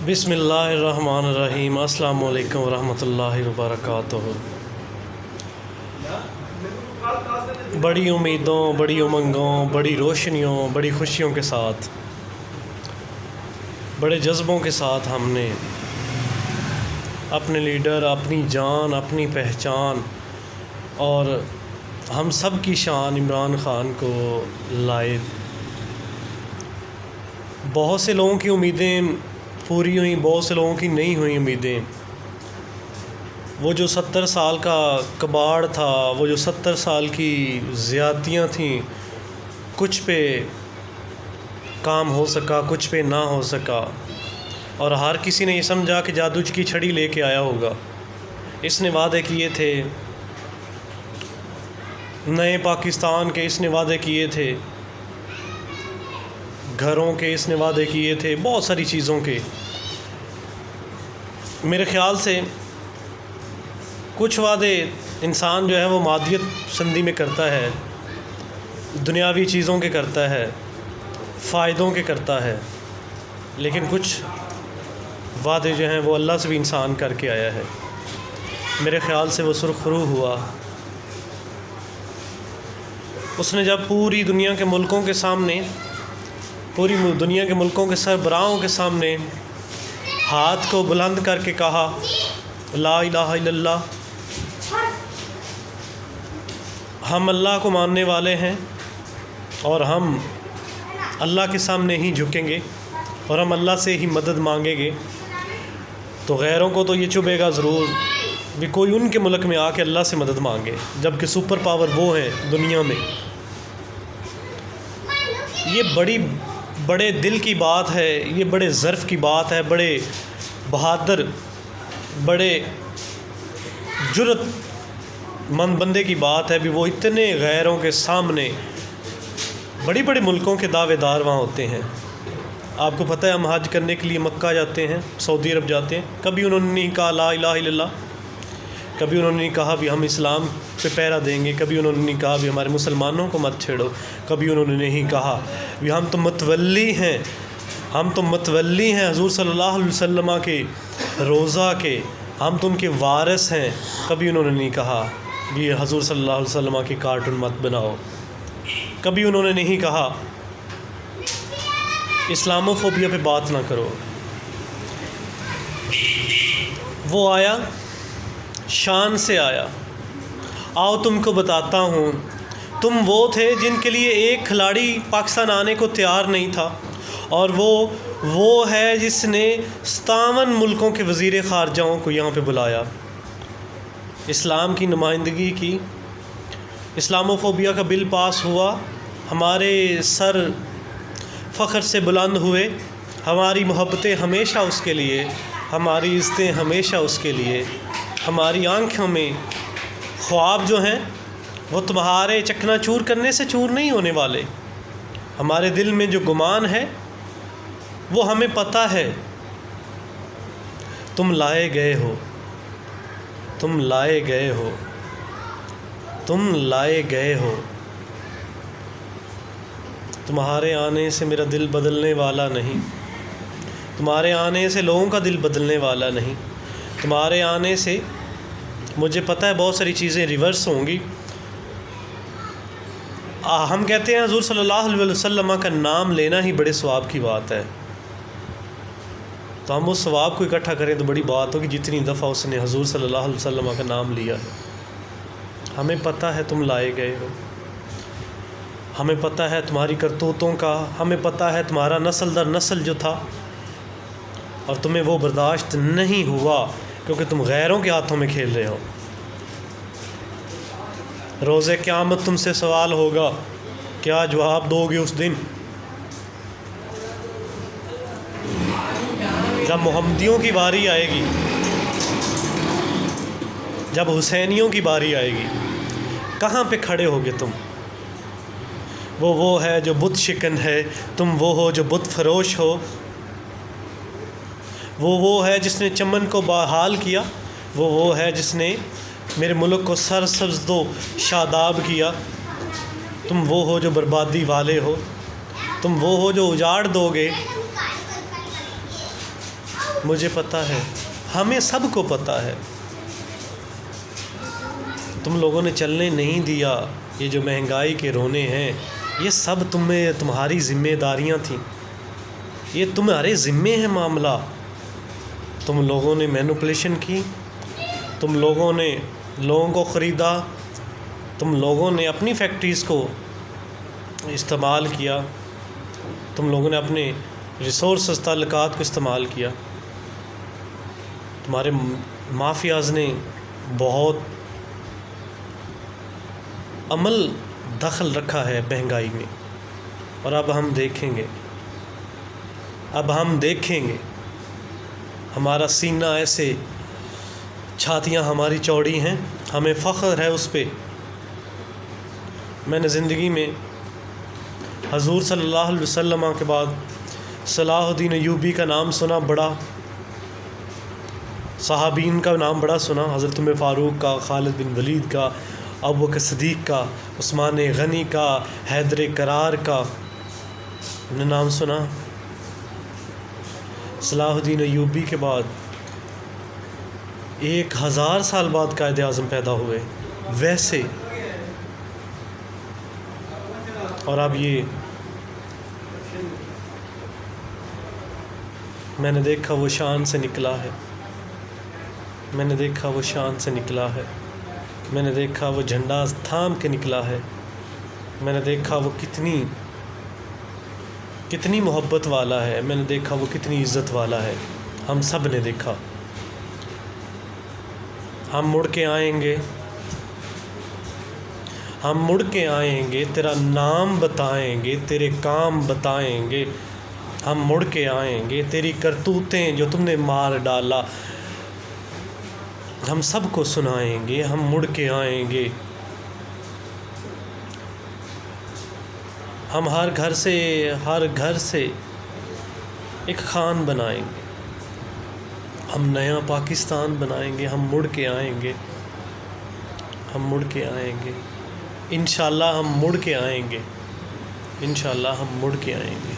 بسم اللہ الرحمن الرحیم۔ السلام علیکم ورحمۃ اللہ وبرکاتہ۔ بڑی امیدوں، بڑی امنگوں، بڑی روشنیوں، بڑی خوشیوں کے ساتھ، بڑے جذبوں کے ساتھ ہم نے اپنے لیڈر، اپنی جان، اپنی پہچان اور ہم سب کی شان عمران خان کو لائے۔ بہت سے لوگوں کی امیدیں پوری ہوئیں، بہت سے لوگوں کی نہیں ہوئیں امیدیں۔ وہ جو 70 سال کا کباڑ تھا، وہ جو 70 سال کی زیادتیاں تھیں، کچھ پہ کام ہو سکا، کچھ پہ نہ ہو سکا، اور ہر کسی نے یہ سمجھا کہ جادو کی چھڑی لے کے آیا ہوگا۔ اس نے وعدے کیے تھے نئے پاکستان کے، اس نے وعدے کیے تھے گھروں کے، اس نے وعدے کیے تھے بہت ساری چیزوں کے۔ میرے خیال سے کچھ وعدے انسان جو ہے وہ مادیت پسندی میں کرتا ہے، دنیاوی چیزوں کے کرتا ہے، فائدوں کے کرتا ہے، لیکن کچھ وعدے جو ہیں وہ اللہ سے بھی انسان کر کے آیا ہے۔ میرے خیال سے وہ سرخ رو ہوا۔ اس نے جب پوری دنیا کے ملکوں کے سامنے، پوری دنیا کے ملکوں کے سربراہوں کے سامنے ہاتھ کو بلند کر کے کہا لا الہ الا اللہ، ہم اللہ کو ماننے والے ہیں اور ہم اللہ کے سامنے ہی جھکیں گے اور ہم اللہ سے ہی مدد مانگیں گے، تو غیروں کو تو یہ چبھے گا ضرور بھی کوئی ان کے ملک میں آ کے اللہ سے مدد مانگے، جبکہ سپر پاور وہ ہیں دنیا میں۔ یہ بڑے دل کی بات ہے، یہ بڑے ظرف کی بات ہے، بڑے بہادر، بڑے جرأت مند بندے کی بات ہے بھی وہ اتنے غیروں کے سامنے، بڑے بڑے ملکوں کے دعوے دار وہاں ہوتے ہیں۔ آپ کو پتہ ہے ہم حج کرنے کے لیے مکہ جاتے ہیں، سعودی عرب جاتے ہیں، کبھی انہوں نے نہیں کہا لا الہ الا اللہ، کبھی انہوں نے نہیں کہا بھی ہم اسلام پہ پہرا دیں گے، کبھی انہوں نے نہیں کہا بھی ہمارے مسلمانوں کو مت چھیڑو، کبھی انہوں نے نہیں کہا بھی ہم تو متولی ہیں، ہم تو متولی ہیں حضور صلی اللہ علیہ وسلم کے روضہ کے، ہم تو ان کے وارث ہیں۔ کبھی انہوں نے نہیں کہا بھی حضور صلی اللہ علیہ وسلم کی کارٹون مت بناؤ، کبھی انہوں نے نہیں کہا اسلامو فوبیا پہ بات نہ کرو۔ وہ آیا، شان سے آیا، آؤ تم کو بتاتا ہوں، تم وہ تھے جن کے لیے ایک کھلاڑی پاکستان آنے کو تیار نہیں تھا، اور وہ ہے جس نے 57 ملکوں کے وزیر خارجہوں کو یہاں پہ بلایا، اسلام کی نمائندگی کی، اسلامو فوبیا کا بل پاس ہوا، ہمارے سر فخر سے بلند ہوئے، ہماری محبتیں ہمیشہ اس کے لیے، ہماری عزتیں ہمیشہ اس کے لیے، ہماری آنکھوں میں خواب جو ہیں وہ تمہارے چکنا چور کرنے سے چور نہیں ہونے والے، ہمارے دل میں جو گمان ہے وہ ہمیں پتہ ہے، تم لائے گئے ہو، تم لائے گئے ہو، تم لائے گئے ہو، تمہارے آنے سے میرا دل بدلنے والا نہیں، تمہارے آنے سے لوگوں کا دل بدلنے والا نہیں، تمہارے آنے سے مجھے پتہ ہے بہت ساری چیزیں ریورس ہوں گی۔ ہم کہتے ہیں حضور صلی اللہ علیہ وسلم کا نام لینا ہی بڑے ثواب کی بات ہے، تو ہم اس ثواب کو اکٹھا کریں تو بڑی بات ہوگی جتنی دفعہ اس نے حضور صلی اللہ علیہ وسلم کا نام لیا ہے۔ ہمیں پتہ ہے تم لائے گئے ہو، ہمیں پتہ ہے تمہاری کرتوتوں کا، ہمیں پتہ ہے تمہارا نسل در نسل جو تھا، اور تمہیں وہ برداشت نہیں ہوا کیونکہ تم غیروں کے ہاتھوں میں کھیل رہے ہو۔ روز قیامت تم سے سوال ہوگا، کیا جواب دو گے اس دن؟ جب محمدیوں کی باری آئے گی، جب حسینیوں کی باری آئے گی، کہاں پہ کھڑے ہوگے تم؟ وہ ہے جو بت شکن ہے، تم وہ ہو جو بت فروش ہو، وہ ہے جس نے چمن کو بحال کیا، وہ ہے جس نے میرے ملک کو سرسبز و شاداب کیا، تم وہ ہو جو بربادی والے ہو، تم وہ ہو جو اجاڑ دو گے، مجھے پتہ ہے، ہمیں سب کو پتہ ہے، تم لوگوں نے چلنے نہیں دیا۔ یہ جو مہنگائی کے رونے ہیں، یہ سب تمہاری ذمہ داریاں تھیں، یہ تمہارے ذمے ہے معاملہ۔ تم لوگوں نے مینوپولیشن کی، تم لوگوں نے لوگوں کو خریدا، تم لوگوں نے اپنی فیکٹریز کو استعمال کیا، تم لوگوں نے اپنے ریسورسز تعلقات کو استعمال کیا۔ تمہارے مافیاز نے بہت عمل دخل رکھا ہے مہنگائی میں، اور اب ہم دیکھیں گے ہمارا سینہ ایسے، چھاتیاں ہماری چوڑی ہیں، ہمیں فخر ہے اس پہ۔ میں نے زندگی میں حضور صلی اللہ علیہ وسلم کے بعد صلاح الدین ایوبی کا نام سنا، بڑا صحابین کا نام بڑا سنا، حضرت عمر فاروق کا، خالد بن ولید کا، ابوبکر صدیق کا، عثمان غنی کا، حیدر کرار کا میں نے نام سنا۔ صلاح الدین ایوبی کے بعد 1000 سال بعد قائد اعظم پیدا ہوئے ویسے، اور اب یہ میں نے دیکھا وہ شان سے نکلا ہے، میں نے دیکھا وہ شان سے نکلا ہے، میں نے دیکھا وہ جھنڈا تھام کے نکلا ہے، میں نے دیکھا وہ کتنی محبت والا ہے، میں نے دیکھا وہ کتنی عزت والا ہے، ہم سب نے دیکھا۔ ہم مڑ کے آئیں گے، ہم مڑ کے آئیں گے، تیرا نام بتائیں گے، تیرے کام بتائیں گے، ہم مڑ کے آئیں گے، تیری کرتوتیں جو تم نے مار ڈالا ہم سب کو سنائیں گے، ہم مڑ کے آئیں گے۔ ہم ہر گھر سے ایک خان بنائیں گے، ہم نیا پاکستان بنائیں گے، ہم مڑ کے آئیں گے، ہم مڑ کے آئیں گے، انشاءاللہ ہم مڑ کے آئیں گے، انشاءاللہ ہم مڑ کے آئیں گے۔